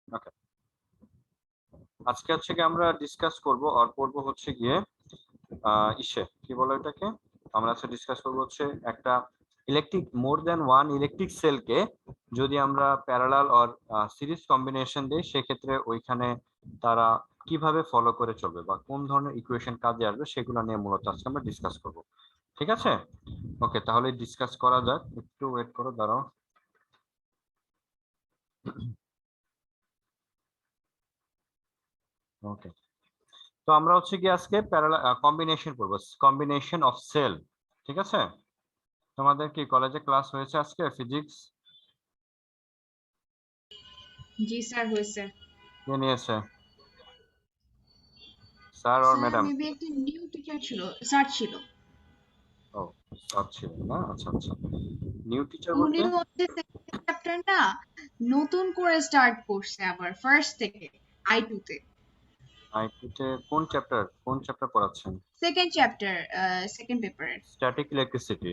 ওকে, আজকে হচ্ছে কি আমরা ডিসকাস করব আর পড়বো হচ্ছে গিয়ে ইসে কি বলে এটাকে, আমরা আজকে ডিসকাস করবো হচ্ছে একটা electric more than one electric সেলকে যদি আমরা প্যারালাল অর সিরিজ কম্বিনেশন দিই, সেক্ষেত্রে ওইখানে তারা কিভাবে ফলো করে চলবে বা কোন ধরনের ইকুয়েশন কাজে আসবে সেগুলো নিয়ে মূলত আজকে আমরা ডিসকাস করব। ঠিক আছে, ওকে, তাহলে ডিসকাস করা যাক। একটু ওয়েট করো, দাঁড়াও। ওকে, তো আমরা হচ্ছে কি আজকে প্যারালাল কম্বিনেশন করবো, কম্বিনেশন অফ সেল। ঠিক আছে, তোমাদের কি কলেজে ক্লাস হয়েছে আজকে ফিজিক্স? জি স্যার হয়েছে। কে নিয়েছে, স্যার আর স্যার ম্যাডাম? মেবি একটা নিউ টিচার ছিল, স্যার ছিল। ও, স্যার ছিল না, আচ্ছা আচ্ছা। নিউ টিচার উনি বলতে? হচ্ছে সেকেন্ড চ্যাপ্টার না নতুন করে স্টার্ট করছে আবার ফার্স্ট থেকে I2 তে। আইটিতে কোন চ্যাপ্টার পড়াচ্ছেন? সেকেন্ড চ্যাপ্টার, সেকেন্ড পেপারের স্ট্যাটিক ইলেকট্রিসিটি।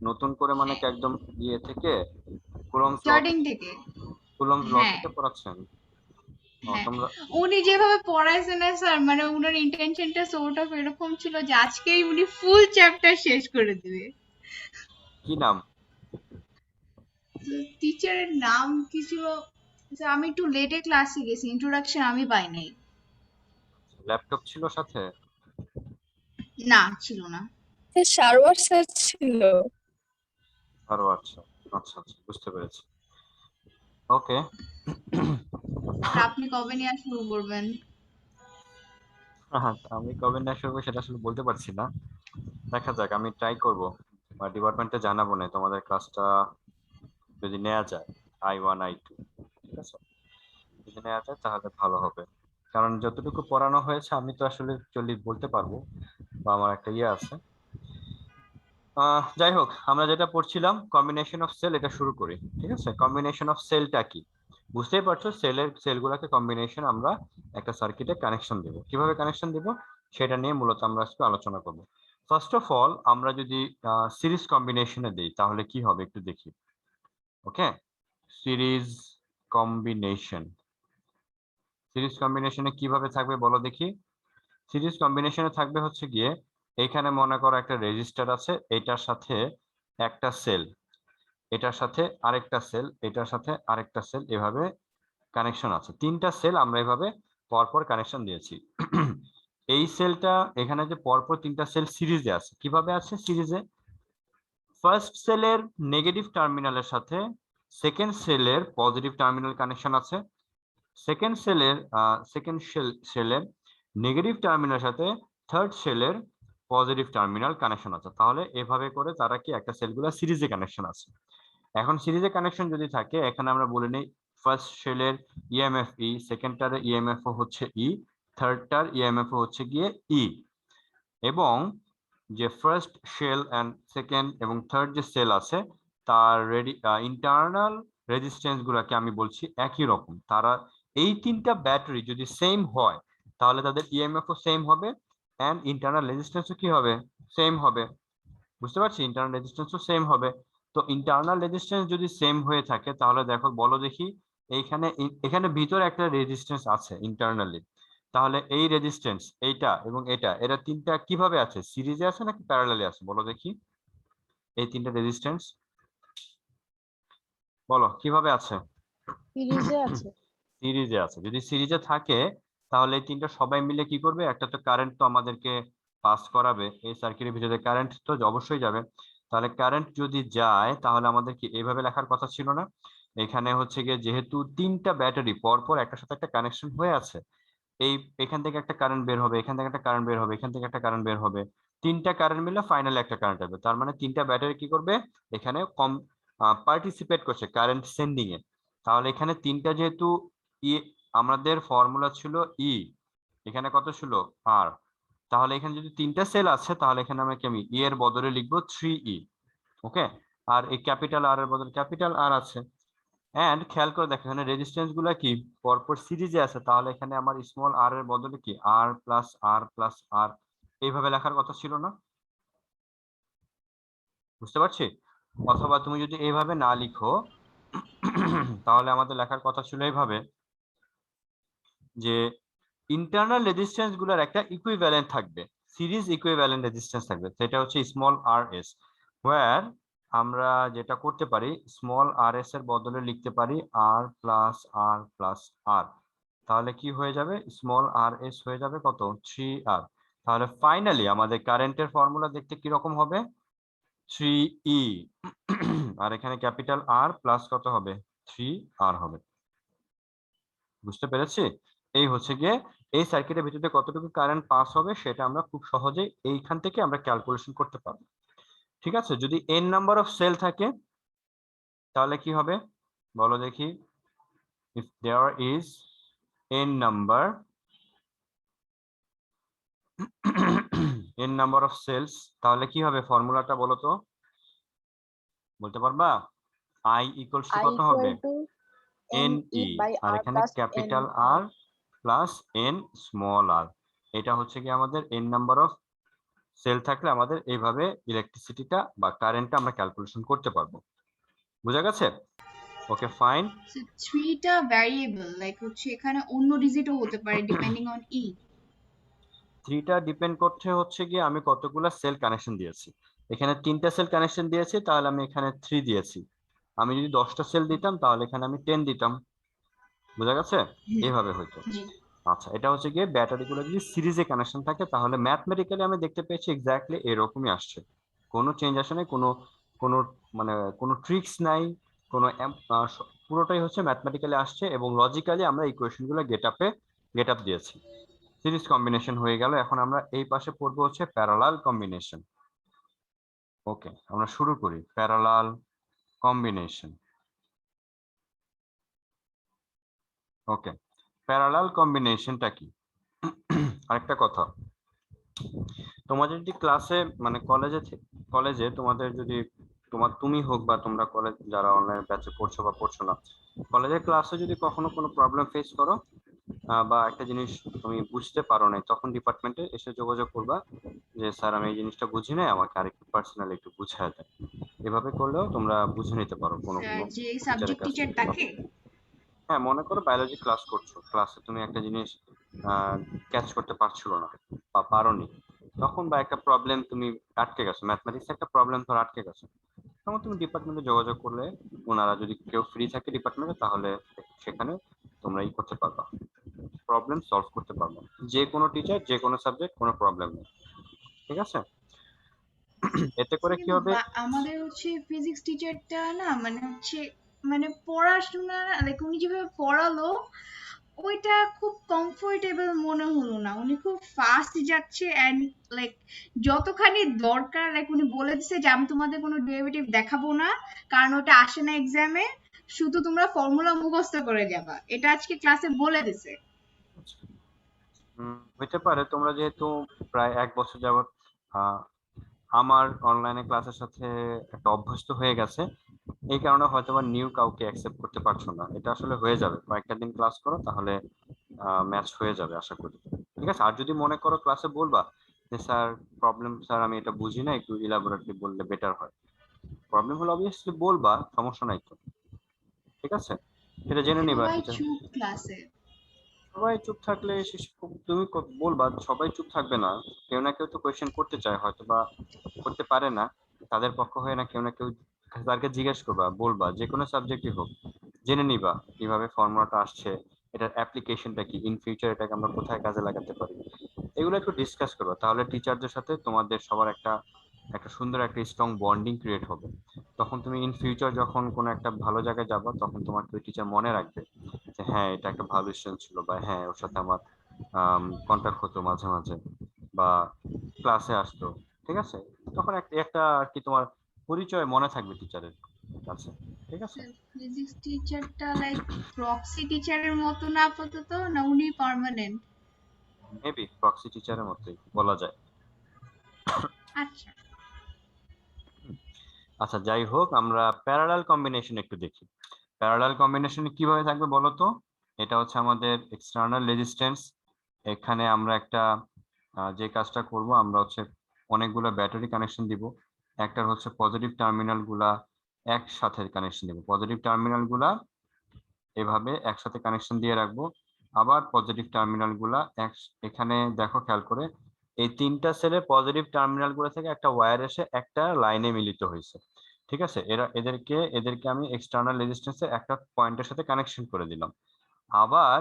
নতুন করে মানে কি একদম ইয়ে থেকে, কুলম্বস ল স্টার্টিং থেকে? থেকে। কুলম্বস ল হ্যাঁ থেকে পড়াচ্ছেন? ও, হ্যাঁ, তোমরা উনি যেভাবে পড়াইছে না স্যার, মানে উনার ইন্টেনশনটা সোর্ট অফ এরকম ছিল যে আজকেই উনি ফুল চ্যাপ্টার শেষ করে দিবে। কি নাম? টিচারের নাম কি ছিল? স্যার, আমি একটু লেটে ক্লাসে গেছি, ইন্ট্রোডাকশন আমি পাই নাই। ল্যাপটপ ছিল সাথে? না, ছিল না। সারোয়ার স্যার ছিল। আরো আচ্ছা আচ্ছা আচ্ছা, বুঝতে পেরেছি। ওকে, আর আপনি কবে নিয়ে শুরু করবেন? আমি কবে না শুরু করবো সেটা আসলে বলতে পারছি না, দেখা যাক, আমি ট্রাই করব। ডিপার্টমেন্টে জানাবো না তোমাদের ক্লাসটা যদি নেওয়া যায়, I1 I2। ঠিক আছে, যদি নেওয়া যায় তাহলে ভালো হবে, কারণ যতটুকু পড়ানো হয়েছে আমি তো আসলে চল্লিশ বলতে পারবো, বা আমার একটা ইয়ে আছে। যাই হোক, আমরা যেটা পড়ছিলাম কম্বিনেশন অফ সেল, এটা শুরু করি। ঠিক আছে, কম্বিনেশন অফ সেলটা কি বুঝতেই পারছো, সেলগুলোকে কম্বিনেশন আমরা একটা সার্কিটে কানেকশন দেব, কিভাবে কানেকশন দেব সেটা নিয়ে মূলত আমরা আজকে আলোচনা করব। ফার্স্ট অফ অল আমরা যদি সিরিজ কম্বিনেশনে দিই তাহলে কি হবে একটু দেখি। ওকে, সিরিজ কম্বিনেশন, সিরিজ কম্বিনেশনে কিভাবে থাকবে বলো দেখি। সিরিজ কম্বিনেশনে থাকবে হচ্ছে গিয়ে, এখানে মনে করো একটা রেজিস্টার আছে, এটার সাথে একটা সেল, এটার সাথে আরেকটা সেল, এটার সাথে আরেকটা সেল, এভাবে কানেকশন আছে, তিনটা সেল আমরা এভাবে পরপর কানেকশন দিয়েছি। এই সেলটা এখানে যে পরপর তিনটা সেল সিরিজে আছে, কিভাবে আছে সিরিজে? ফার্স্ট সেলের নেগেটিভ টার্মিনালের সাথে সেকেন্ড সেলের পজিটিভ টার্মিনাল কানেকশন আছে, সেকেন্ড সেলের নেগেটিভ টার্মিনালের সাথে থার্ড সেলের পজিটিভ টার্মিনাল কানেকশন আছে। তাহলে এভাবে করে তারা কি একটা সেলগুলো সিরিজে কানেকশন আছে। এখন সিরিজে কানেকশন যদি থাকে, এখানে আমরা বলে নিই ফার্স্ট সেলের ইএমএফ ই, সেকেন্ডটার ইএমএফ হচ্ছে ই, থার্ডটার ইএমএফ হচ্ছে গিয়ে ই, এবং যে ফার্স্ট সেল এন্ড সেকেন্ড এবং থার্ড যে সেল আছে তার ইন্টারনাল রেজিস্ট্যান্স গুলাকে আমি বলছি একই রকম। তারা এই তিনটা ব্যাটারি যদি সেম হয় তাহলে তাদের ইএমএফ ও সেম হবে এন্ড ইন্টারনাল রেজিস্ট্যান্সও কি হবে, সেম হবে। বুঝতে পারছি, ইন্টারনাল রেজিস্ট্যান্সও সেম হবে। তো ইন্টারনাল রেজিস্ট্যান্স যদি সেম হয়ে থাকে তাহলে দেখো, বলো দেখি, এইখানে এখানে ভিতরে একটা রেজিস্ট্যান্স আছে ইন্টারনালি, তাহলে এই রেজিস্ট্যান্স এইটা এবং এটা, এরা তিনটা কিভাবে আছে, সিরিজে আছে নাকি প্যারালালি আছে বলো দেখি, এই তিনটা রেজিস্ট্যান্স বলো কিভাবে আছে? সিরিজে আছে। সিরিজে আছে। যদি সিরিজে থাকে তাহলে এই তিনটা সবাই মিলে কি করবে, একটা তো কারেন্ট তো আমাদেরকে পাস করাবে, এই সার্কিটের ভিতরে কারেন্ট তো অবশ্যই যাবে। তাহলে কারেন্ট যদি যায় তাহলে আমাদের কি এইভাবে লেখার কথা ছিল না? এখানে হচ্ছে গিয়ে যেহেতু তিনটা ব্যাটারি পরপর একটার সাথে একটা কানেকশন হয়ে আছে, এই এখান থেকে একটা কারেন্ট বের হবে, এখান থেকে একটা কারেন্ট বের হবে, এখান থেকে একটা কারেন্ট বের হবে, তিনটা কারেন্ট মিলে ফাইনালি একটা কারেন্ট হবে। তার মানে তিনটা ব্যাটারি কি করবে, এখানে কম পার্টিসিপেট করছে কারেন্ট সেন্ডিং এ। তাহলে এখানে তিনটা যেহেতু ই, আমাদের ফর্মুলা ছিল ই, এখানে কত ছিল আর, তাহলে এখানে যদি তিনটা সেল আছে তাহলে এখানে আমরা কি, আমি ই এর বদলে লিখবো 3E। ওকে, আর এই ক্যাপিটাল আর এর বদলে ক্যাপিটাল আর আছে। এন্ড খেয়াল করে দেখো এখানে রেজিস্ট্যান্স গুলা কি পরপর সিরিজে আছে, তাহলে এখানে আমার স্মল আর এর বদলে কি আর প্লাস আর প্লাস আর, এইভাবে লেখার কথা ছিল না? বুঝতে পারছি? অথবা তুমি যদি এইভাবে না লিখো তাহলে আমাদের লেখার কথা ছিল এইভাবে, যে ইন্টারনাল রেজিস্ট্যান্স গুলোর একটা ইকুইভ্যালেন্ট থাকবে, সিরিজ ইকুইভ্যালেন্ট রেজিস্ট্যান্স থাকবে, সেটা হচ্ছে স্মল আর এস, হোয়ার আমরা যেটা করতে পারি স্মল আর এস এর বদলে লিখতে পারি আর প্লাস আর প্লাস আর। তাহলে কি হয়ে যাবে, স্মল আর এস হয়ে যাবে কত, 3r। তাহলে ফাইনালি আমাদের কারেন্টের ফর্মুলা দেখতে কি রকম হবে, 3e, আর এখানে ক্যাপিটাল আর প্লাস কত হবে, 3r হবে। বুঝতে পেরেছি? এই হচ্ছে গিয়ে এই সার্কিটের ভিতরে কতটুকু কারেন্ট পাস হবে সেটা আমরা খুব সহজেই এইখান থেকে আমরা ক্যালকুলেশন করতে পারবো। ঠিক আছে, যদি n নাম্বার অফ সেল থাকে তাহলে কি হবে বলো দেখি, if there is n number n number of cells, তাহলে কি হবে ফর্মুলাটা বলো তো, বলতে পারবা? I equals to I কত হবে, equal to n e, by আর R এখানে plus ক্যাপিটাল N আর প্লাস n স্মল আর। এটা হচ্ছে কি আমাদের n নাম্বার অফ সেল থাকলে আমাদের এইভাবে ইলেকট্রিসিটিটা বা কারেন্টটা আমরা ক্যালকুলেশন করতে পারবো। বুঝা গেছে? Okay fine. So 3টা ভ্যারিয়েবল লাইক হচ্ছে এখানে অন্য ডিজিটও হতে পারে ডিপেন্ডিং অন ই। 3টা ডিপেন্ড করছে হচ্ছে গিয়ে আমি কতগুলা সেল কানেকশন দিয়েছি। এখানে 3টা সেল কানেকশন দিয়েছি তাহলে আমি এখানে 3 দিয়েছি। আমি যদি 10টা সেল দিতাম তাহলে এখানে আমি 10 দিতাম। বুঝা গেছে? এইভাবে হয়তো। জি। আচ্ছা, এটা হচ্ছে গিয়ে ব্যাটারি গুলো যদি সিরিজে কানেকশন থাকে তাহলে ম্যাথমেটিক্যালি আমি দেখতে পেয়েছি এক্স্যাক্টলি এরকমই আসছে, কোনো চেঞ্জ আসে নাই, কোনো কোনো মানে কোনো ট্রিক্স নাই, কোনো পুরোটাই হচ্ছে ম্যাথমেটিক্যালি আসছে এবং লজিক্যালি আমরা ইকুয়েশন গুলো গেট আপ দিয়েছি। সিরিজ কম্বিনেশন হয়ে গেল, এখন আমরা এই পাশে পড়বো হচ্ছে প্যারালাল কম্বিনেশন। ওকে, আমরা শুরু করি প্যারালাল কম্বিনেশন। ওকে, প্যারালাল কম্বিনেশনটা কি? আরেকটা কথা, তোমাদের যদি ক্লাসে মানে কলেজে তোমাদের যদি তুমি হোক বা তোমরা কলেজ যারা অনলাইন ব্যাচে পড়ছো বা পড়ছো না, কলেজের ক্লাসে যদি কখনো কোনো প্রবলেম ফেস করো বা একটা জিনিস তুমি বুঝতে পারো না, তখন ডিপার্টমেন্টে এসে যোগাযোগ করবা যে স্যার আমি এই জিনিসটা বুঝি নাই, আমাকে আরেকটু পার্সোনালি একটু বুঝায় দেন। এভাবে করলেও তোমরা বুঝে নিতে পারো কোনো কোনো যে টিচারের সাবজেক্ট কাছ টিচার থেকে। তাকে হ্যাঁ, মনে করো বায়োলজি ক্লাস করছো, ক্লাসে তুমি একটা জিনিস ক্যাচ করতে পারছিল না বা পারোনি, তখন বা একটা প্রবলেম তুমি আটকে গেছো, ম্যাথমেটিক্স একটা প্রবলেম ধর আটকে গেছো, তখন তুমি ডিপার্টমেন্টে যোগাযোগ করলে ওনারা যদি কেউ ফ্রি থাকে ডিপার্টমেন্টে তাহলে সেখানে তোমরা ই করতে পারবা, প্রবলেম সলভ করতে পারবা। যে কোনো টিচার যে কোনো সাবজেক্ট কোনো প্রবলেম নেই। ঠিক আছে? এতে করে কি কিন্তু হবে, আমাদের হচ্ছে ফিজিক্স টিচারটা না মানে হচ্ছে মানে পড়াশোনা লাইক উনি যেভাবে পড়ালো ওইটা খুব কমফোর্টেবল মনে হলো না, উনি খুব ফাস্ট যাচ্ছে এন্ড লাইক যতখানি দরকার লাইক উনি বলে দিছে যে আমি তোমাদের কোনো ডেরিভেটিভ দেখাবো না কারণ ওটা আসে না এক্সামে, শুধু তোমরা ফর্মুলা মুখস্থ করে যাবা, এটা আজকে ক্লাসে বলে দিছে। হইতে পারে তোমরা যেহেতু প্রায় 1 বছর যাবত আমার অনলাইনে ক্লাসের সাথে একটা অভ্যস্ত হয়ে গেছে, এই কারণে হয়তো বা নিউ কাউকে অ্যাকসেপ্ট করতে পারছো না। এটা আসলে হয়ে যাবে, কয়েকটা দিন ক্লাস করো তাহলে ম্যাচ হয়ে যাবে আশা করি। ঠিক আছে, আর যদি মনে করো ক্লাসে বলবা যে স্যার প্রবলেম স্যার আমি এটা বুঝি না, একটু ইলাবোরেটলি বললে বেটার হয়, প্রবলেম হলে অবভিয়াসলি বলবা, সমস্যা নাই তো। ঠিক আছে, সেটা জেনে নিবা সবাই টিচার। চুপ ক্লাসে। সবাই চুপ থাকলে তুমি বলবা, সবাই চুপ থাকবে না, কেউ না কেউ তো কোয়েশ্চেন করতে চায়, হয়তো বা করতে পারে না, তাদের পক্ষ হয়ে না কেউ তাদেরকে জিজ্ঞেস করবা, বলবা যে কোনো সাবজেক্টই হোক, জেনে নিবা কিভাবে ফর্মুলাটা আসছে, এটার অ্যাপ্লিকেশনটা কি, ইন ফিউচার এটাকে আমরা কোথায় কাজে লাগাতে পারি, এগুলো একটু ডিসকাস করবা। তাহলে টিচারদের সাথে তোমাদের সবার একটা একটা সুন্দর একটা স্ট্রং বন্ডিং ক্রিয়েট হবে। তখন তুমি ইন ফিউচার যখন কোনো একটা ভালো জায়গায় যাবা তখন তোমাকে ওই টিচার মনে রাখবে যে হ্যাঁ এটা একটা ভালো স্টুডেন্ট ছিল, বা হ্যাঁ ওর সাথে আমার কন্ট্যাক্ট হতো মাঝে মাঝে, বা ক্লাসে আসতো। ঠিক আছে, তখন একটা একটা আর কি তোমার পরিচয় মনে থাকবে টিচারের কাছে। ঠিক আছে, ফিজিক্স টিচারটা লাইক প্রক্সি টিচারের মতো না আপাতত, না উনি পার্মানেন্ট? মেবি প্রক্সি টিচারের মতোই বলা যায়। আচ্ছা। আচ্ছা, যাই হোক, আমরা প্যারালাল কম্বিনেশন একটু দেখি। প্যারালাল কম্বিনেশন কিভাবে থাকবে বলো তো? এটা হচ্ছে আমাদের এক্সটার্নাল রেজিস্ট্যান্স, এখানে আমরা একটা যে কাজটা করব আমরা হচ্ছে অনেকগুলো ব্যাটারি কানেকশন দিব, একটার হচ্ছে পজিটিভ টার্মিনাল গুলা একসাথে কানেকশন দিব, পজিটিভ টার্মিনাল গুলা এভাবে একসাথে কানেকশন দিয়ে রাখবো, আবার পজিটিভ টার্মিনাল গুলা এখানে দেখো খেয়াল করে, এই তিনটা সেলের পজিটিভ টার্মিনাল গুলো থেকে একটা ওয়্যার এসে একটা লাইনে মিলিত হয়েছে। ঠিক আছে, এদেরকে আমি এক্সটার্নাল রেজিস্ট্যান্সের একটা পয়েন্টের সাথে কানেকশন করে দিলাম। আবার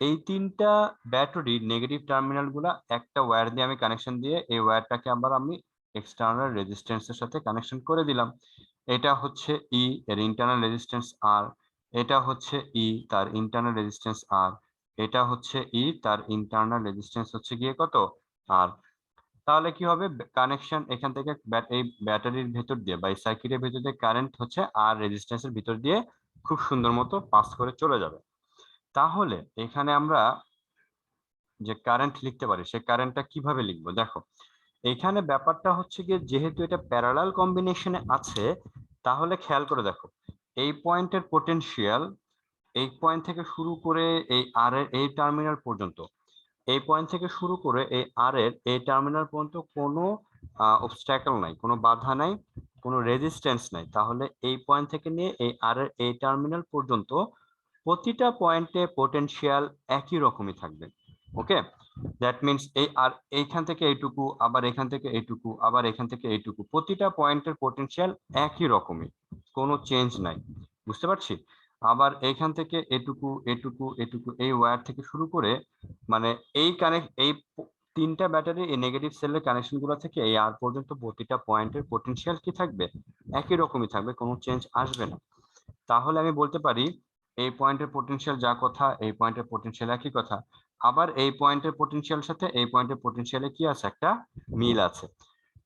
এই তিনটা ব্যাটারির নেগেটিভ টার্মিনাল গুলা একটা ওয়্যার দিয়ে আমি কানেকশন দিয়ে এই ওয়্যারটাকে আবার আমি এক্সটার্নাল রেজিস্ট্যান্সের সাথে কানেকশন করে দিলাম। এটা হচ্ছে ই এর ইন্টারনাল রেজিস্ট্যান্স আর, এটা হচ্ছে ই তার ইন্টারনাল রেজিস্ট্যান্স আর, এটা হচ্ছে ই তার ইন্টারনাল রেজিস্ট্যান্স হচ্ছে গিয়ে কত আর। তাহলে কি হবে, কানেকশন এখান থেকে এই ব্যাটারির ভেতর দিয়ে বা এই সার্কিটের ভেতর দিয়ে কারেন্ট হচ্ছে আর রেজিস্ট্যান্সের ভিতর দিয়ে খুব সুন্দর মতো পাস করে চলে যাবে। তাহলে এখানে আমরা যে কারেন্ট লিখতে পারি সেই কারেন্টটা কিভাবে লিখবো দেখো, এখানে ব্যাপারটা হচ্ছে গিয়ে যেহেতু এটা প্যারালাল কম্বিনেশনে আছে, তাহলে খেয়াল করে দেখো এই পয়েন্টের পোটেনশিয়াল এই পয়েন্ট থেকে শুরু করে এই আর এর এই টার্মিনাল পর্যন্ত, এই পয়েন্ট থেকে শুরু করে এই আর এর এই টার্মিনাল পর্যন্ত কোনো অবস্ট্যাকল নাই, কোনো বাধা নাই, কোনো রেজিস্ট্যান্স নাই। তাহলে এই পয়েন্ট থেকে নিয়ে এই আর এর এই টার্মিনাল পর্যন্ত প্রতিটা পয়েন্টে পোটেনশিয়াল একই রকমই থাকবে। ওকে, দ্যাট মিনস এই আর এইখান থেকে এইটুকু, আবার এখান থেকে এইটুকু, আবার এখান থেকে এইটুকু, প্রতিটা পয়েন্টের পোটেনশিয়াল একই রকমই, কোনো চেঞ্জ নাই। বুঝতে পারছি? আবার এইখান থেকে এটুকু এটুকু এটুকু এই ওয়্যার থেকে শুরু করে মানে এই তিনটা ব্যাটারি এই নেগেটিভ সেলের কানেকশন গুলো থেকে এই আর পর্যন্ত প্রতিটা পয়েন্টের পোটেনশিয়াল কি থাকবে, একই রকমই থাকবে, কোনো চেঞ্জ আসবে না। তাহলে আমি বলতে পারি এই পয়েন্টের পোটেনশিয়াল যা কথা এই পয়েন্টের পোটেনশিয়াল একই কথা। আবার এই পয়েন্টের পোটেনশিয়াল সাথে এই পয়েন্টের পোটেনশিয়ালে কি আছে, একটা মিল আছে।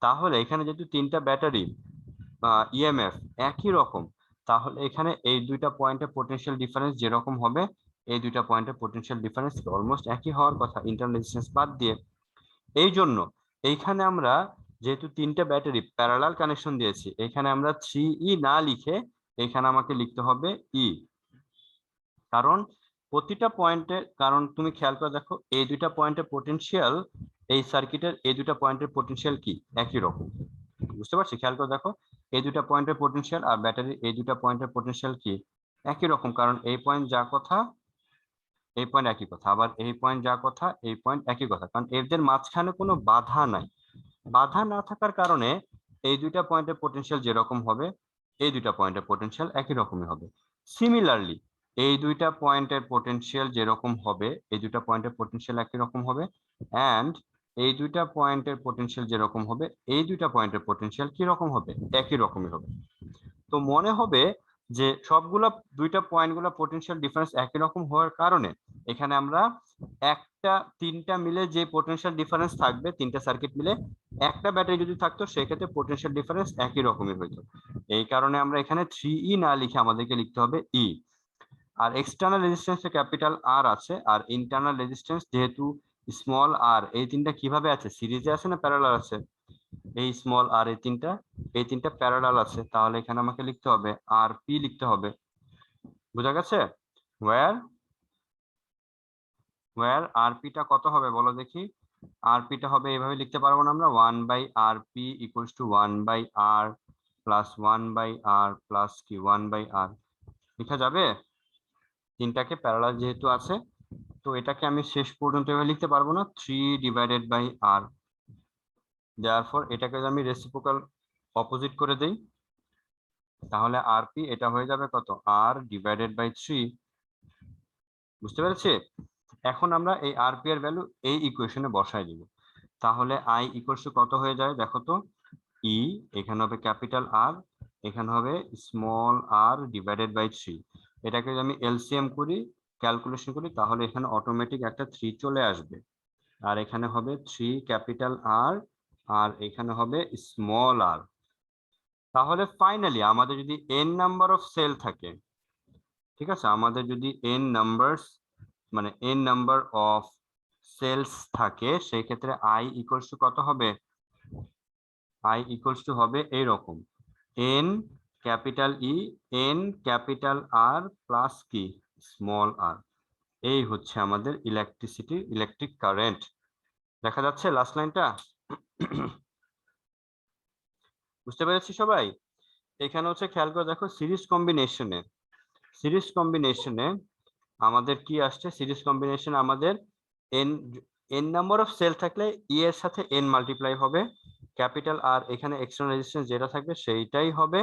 তাহলে এখানে যেহেতু তিনটা ব্যাটারি ইএমএফ একই রকম, তাহলে এখানে এই দুইটা পয়েন্টের পোটেনশিয়াল ডিফারেন্স যেরকম হবে এই দুইটা পয়েন্টের পোটেনশিয়াল ডিফারেন্স অলমোস্ট একই হওয়ার কথা ইন্টারনাল রেজিস্ট্যান্স বাদ দিয়ে। এই জন্য এইখানে আমরা যেহেতু তিনটা ব্যাটারি প্যারালাল কানেকশন দিয়েছি, এখানে আমরা 3E না লিখে এখানে আমাকে লিখতে হবে ই। কারণ প্রতিটা পয়েন্টে, কারণ তুমি খেয়াল করে দেখো এই দুইটা পয়েন্টের পোটেনশিয়াল এই সার্কিটের এই দুইটা পয়েন্টের পোটেনশিয়াল কি একই রকম। বুঝতে পারছি? খেয়াল করে দেখো এই দুইটা পয়েন্টের পোটেনশিয়াল আর ব্যাটারির এই দুইটা পয়েন্টের পোটেনশিয়াল কি একই রকম, কারণ এই পয়েন্ট যা কথা এই পয়েন্ট একই কথা, আবার এই পয়েন্ট যা কথা এই পয়েন্ট একই কথা, কারণ এদের মাঝখানে কোনো বাধা নাই। বাধা না থাকার কারণে এই দুইটা পয়েন্টের পোটেনশিয়াল যেরকম হবে এই দুইটা পয়েন্টের পোটেনশিয়াল একই রকমই হবে। সিমিলারলি এই দুইটা পয়েন্টের পোটেনশিয়াল যেরকম হবে এই দুইটা পয়েন্টের পোটেনশিয়াল একই রকম হবে, অ্যান্ড এই দুইটা পয়েন্টের পোটেনশিয়াল যেরকম হবে এই দুইটা পয়েন্টের পোটেনশিয়াল কি রকম হবে, একই রকমই হবে। তো মনে হবে যে সবগুলা দুইটা পয়েন্টগুলো পোটেনশিয়াল ডিফারেন্স একই রকম হওয়ার কারণে এখানে আমরা তিনটা মিলে যে পোটেনশিয়াল ডিফারেন্স থাকবে, তিনটা সার্কিট মিলে একটা ব্যাটারি যদি থাকতো সেক্ষেত্রে পোটেনশিয়াল ডিফারেন্স একই রকমই হইতো। এই কারণে আমরা এখানে 3E না লিখে আমাদেরকে লিখতে হবে ই। আর এক্সটার্নাল রেজিস্ট্যান্স ক্যাপিটাল আর আছে, আর ইন্টারনাল রেজিস্ট্যান্স যেহেতু স্মল আর, এই তিনটা কিভাবে আছে, সিরিজে আছে না প্যারালাল আছে? এই স্মল আর এই তিনটা প্যারালাল আছে, তাহলে এখানে আমাকে লিখতে হবে আর পি লিখতে হবে। বুঝা গেছে? ওয়্যার আরপিটা কত হবে বলো দেখি। আরপিটা হবে এইভাবে লিখতে পারবো না আমরা, 1/rp equals to 1/r plus 1/r plus কি 1/r লেখা যাবে? তিনটাকে প্যারালাল যেহেতু আছে, তো এটাকে আমি শেষ পর্যন্ত এভাবে লিখতে পারবো না, 3/r। দেয়ারফর এটাকে যদি আমি রেসিপ্রোকাল অপোজিট করে দেই তাহলে আরপি এটা হয়ে যাবে কত, r/3। বুঝতে পেরেছি? এখন আমরা এই আরপি এর ভ্যালু এই ইকুয়েশনে বসাই দিব। তাহলে আই ইকুয়ালস টু কত হয়ে যায় দেখো তো, ই এখানে হবে ক্যাপিটাল আর, এখানে হবে স্মল আর ডিভাইডেড বাই 3। এটাকে যদি আমি এলসিএম করি, ক্যালকুলেশন করি, তাহলে এখানে অটোমেটিক একটা 3 চলে আসবে, আর এখানে হবে 3 ক্যাপিটাল আর, আর এখানে হবে স্মল আর। তাহলে ফাইনালি আমাদের যদি n নাম্বার অফ সেল থাকে, ঠিক আছে, আমাদের যদি n নাম্বার অফ সেলস থাকে, সেই ক্ষেত্রে i ইকুয়ালস টু কত হবে, i ইকুয়ালস টু হবে এইরকম, n capital E n capital R plus কি স্মল আর। এই হচ্ছে আমাদের ইলেকট্রিক কারেন্ট। দেখা যাচ্ছে লাস্ট লাইনটা? বুঝতে পেরেছি সবাই? এখানে হচ্ছে খেয়াল করে দেখো সিরিজ কম্বিনেশনে আমাদের কি আসছে সিরিজ কম্বিনেশন আমাদের n n number of cell থাকলে ই এর সাথে এন মাল্টিপ্লাই হবে, ক্যাপিটাল আর এখানে এক্সটার্নাল রেজিস্ট্যান্স যেটা থাকবে সেইটাই হবে,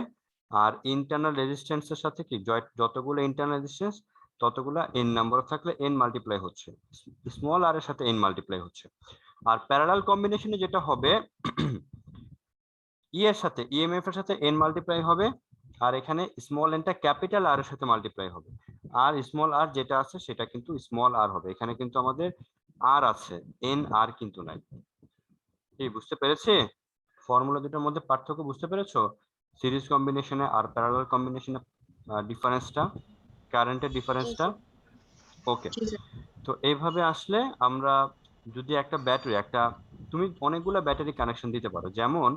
আর ইন্টারনাল রেজিস্ট্যান্সের সাথে কি যতগুলো ইন্টারনাল রেজিস্ট্যান্স ততগুলো এন নাম্বার থাকলে এন মাল্টিপ্লাই হচ্ছে, স্মল আর এর সাথে এন মাল্টিপ্লাই হচ্ছে। আর প্যারালাল কম্বিনেশনে যেটা হবে ই এর সাথে ইএমএফ এর সাথে এন মাল্টিপ্লাই হবে, আর এখানে স্মল এনটা ক্যাপিটাল আর এর সাথে মাল্টিপ্লাই হবে, আর স্মল আর যেটা আছে সেটা কিন্তু স্মল আর হবে। এখানে কিন্তু আমাদের আর আছে, এন আর কিন্তু নাই। কি বুঝতে পেরেছি ফর্মুলা দুটোর মধ্যে পার্থক্য বুঝতে পেরেছো? সিরিজ কম্বিনেশনে আর প্যারালাল কম্বিনেশনে ডিফারেন্সটা, কারেন্টের ডিফারেন্সটা। ওকে, জি স্যার। তো এইভাবে আসলে আমরা যদি একটা ব্যাটারি তুমি অনেকগুলো ব্যাটারি কানেকশন দিতে পারো। যেমন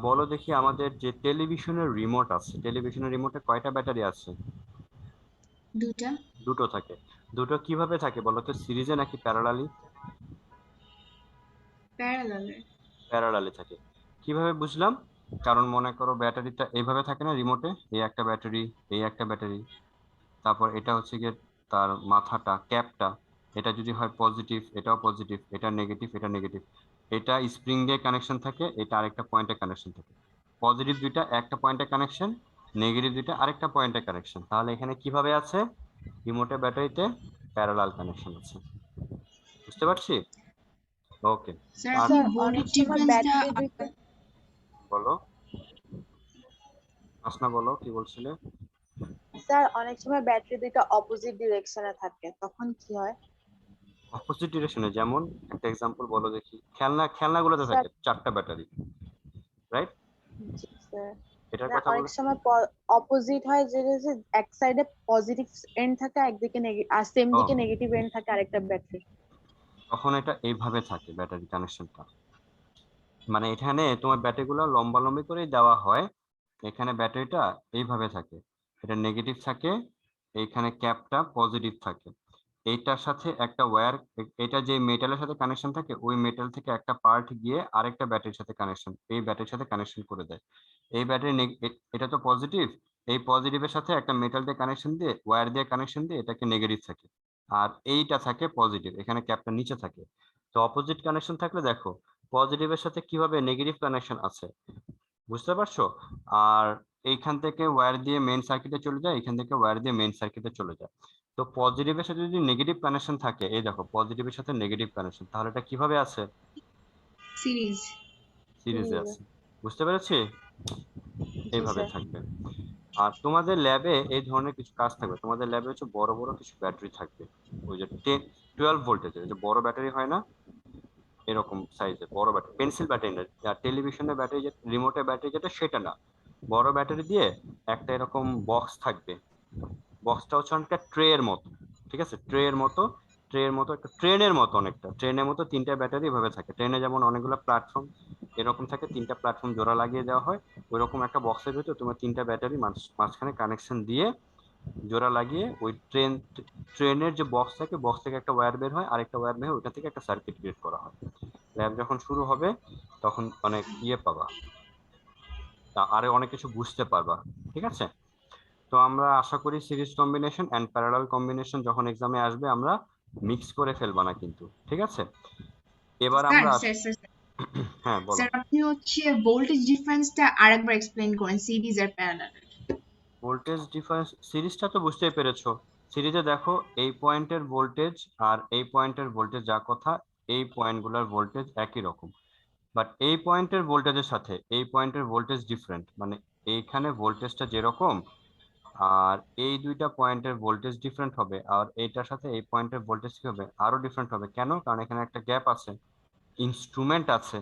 বলো দেখি আমাদের যে টেলিভিশনের রিমোট আছে, টেলিভিশনের রিমোটে কয়টা ব্যাটারি আছে? দুটা। দুটো থাকে। দুটো কিভাবে থাকে বলো তো, সিরিজে নাকি প্যারালালি? প্যারালালে। প্যারালালি থাকে। কিভাবে বুঝলাম? কারণ মনে করো ব্যাটারিটা এইভাবে থাকে না রিমোটে, এই একটা ব্যাটারি, এই একটা ব্যাটারি, তারপর এটা হচ্ছে গিয়ে তার মাথাটা, ক্যাপটা, এটা যদি হয় পজিটিভ এটাও পজিটিভ, এটা নেগেটিভ এটা নেগেটিভ, এটা স্প্রিং দিয়ে কানেকশন থাকে, এটা আরেকটা পয়েন্টে কানেকশন থাকে। পজিটিভ দুইটা একটা পয়েন্টে কানেকশন, নেগেটিভ দুইটা আরেকটা পয়েন্টে কানেকশন। তাহলে এখানে কিভাবে আছে? রিমোটের ব্যাটারিতে প্যারালাল কানেকশন আছে। বুঝতে পারছি? ওকে। স্যার আর আপনি স্যার অনেক ভোল্টেজ সময় ডিফারেন্সটা ব্যাটারি দুইটা বলো, আসনা বলো কি বলছিলে? স্যার অনেক সময় ব্যাটারি দুইটা অপোজিট ডিরেকশনে থাকে, তখন কি হয়? অপোজিট ডিরেকশনে যেমন একটা এক্সাম্পল বলো দেখি। খেলনাগুলোতে স্যার থাকে চারটা ব্যাটারি, রাইট? জি স্যার, এটার না কথা অনেক বলো। সময় অপোজিট হয়, যে যে এক সাইডে পজিটিভ এন্ড থাকে, একদিকে আর সেম ও, দিকে নেগেটিভ এন্ড থাকে আরেকটা ব্যাটারি। তখন এটা এইভাবে থাকে ব্যাটারি কানেকশনটা। মানে এখানে তোমার ব্যাটারিগুলো লম্বালম্বি করেই দেওয়া হয়, এখানে ব্যাটারিটা এইভাবে থাকে, এটা নেগেটিভ থাকে, এইখানে ক্যাপটা পজিটিভ থাকে, এইটার সাথে একটা ওয়্যার, এটা যে মেটালের সাথে কানেকশন থাকে ওই মেটাল থেকে একটা পার্ট গিয়ে আরেকটা ব্যাটারির সাথে কানেকশন, এই ব্যাটারির সাথে কানেকশন করে দেয়। এই ব্যাটারি এটা তো পজিটিভ, এই পজিটিভের সাথে একটা মেটাল দিয়ে কানেকশন দিয়ে, ওয়্যার দিয়ে কানেকশন দিয়ে এটাকে নেগেটিভ থাকে, আর এইটা থাকে পজিটিভ, এখানে ক্যাপটা নিচে থাকে। তো অপোজিট কানেকশন থাকলে দেখো পজিটিভের সাথে কিভাবে নেগেটিভ কানেকশন আছে, বুঝতে পারছো? আর এইখান থেকে ওয়্যার দিয়ে মেইন সার্কিটে চলে যায়, এখান থেকে ওয়্যার দিয়ে মেইন সার্কিটে চলে যায়। তো পজিটিভের সাথে যদি নেগেটিভ কানেকশন থাকে, এই দেখো পজিটিভের সাথে নেগেটিভ কানেকশন, তাহলে এটা কিভাবে আছে? সিরিজ। সিরিজে আছে। বুঝতে পেরেছি? জি এইভাবে স্যার। থাকবে। আর তোমাদের ল্যাবে এই ধরনের কিছু কাজ থাকবে, তোমাদের ল্যাবে হচ্ছে বড় বড় কিছু ব্যাটারি থাকবে, ওই যে 12 ভোল্টেজের যে বড় ব্যাটারি হয় না, এরকম সাইজের বড় ব্যাটারি, পেন্সিল ব্যাটারি না, আর টেলিভিশনের ব্যাটারি, যে রিমোটের ব্যাটারি যেটা সেটা না, বড় ব্যাটারি দিয়ে একটা এরকম বক্স থাকবে। বক্সটা হচ্ছে অনেকটা ট্রে এর মতো, ঠিক আছে, ট্রে এর মতো একটা ট্রেনের মতো, অনেকটা ট্রেনের মতো তিনটা ব্যাটারি এভাবে থাকে। ট্রেনে যেমন অনেকগুলো প্ল্যাটফর্ম এরকম থাকে, তিনটা প্ল্যাটফর্ম জোড়া লাগিয়ে দেওয়া হয়, ওইরকম একটা বক্সের ভিতরে তোমার তিনটা ব্যাটারি মাঝখানে কানেকশন দিয়ে জোড়া লাগিয়ে ওই ট্রেনের যে বক্স থাকে, বক্স থেকে একটা ওয়্যার বের হয়, আরেকটা ওয়্যার বের হয়, ওইটা থেকে একটা সার্কিট ক্রিয়েট করা হয়। ল্যাব যখন শুরু হবে তখন অনেক পাবা, আরো অনেক কিছু বুঝতে পারবা। ঠিক আছে, তো আমরা আশা করি series combination and parallel combination যখন এক্সামে আসবে আমরা মিক্স করে ফেলবা না কিন্তু, ঠিক আছে? এবার স্যার আমরা স্যার স্যার হ্যাঁ বলো। স্যার আপনি হচ্ছে ভোল্টেজ ডিফারেন্সটা আরেকবার এক্সপ্লেইন করেন series are parallel. Voltage difference সিরিজটা তো বুঝতেই পেরেছো। সিরিজে দেখো এই পয়েন্টের ভোল্টেজ আর এই পয়েন্টের ভোল্টেজ যা কথা, এই পয়েন্টগুলোর ভোল্টেজ একই রকম, বাট এই পয়েন্টের ভোল্টেজের সাথে এই পয়েন্টের ভোল্টেজ ডিফারেন্ট, মানে এইখানে ভোল্টেজটা যেরকম আর এই দুইটা পয়েন্টের ভোল্টেজ ডিফারেন্ট হবে, আর এইটার সাথে এই পয়েন্টের ভোল্টেজ কি হবে, আরো ডিফারেন্ট হবে। কেন? কারণ এখানে একটা গ্যাপ আছে, ইনস্ট্রুমেন্ট আছে।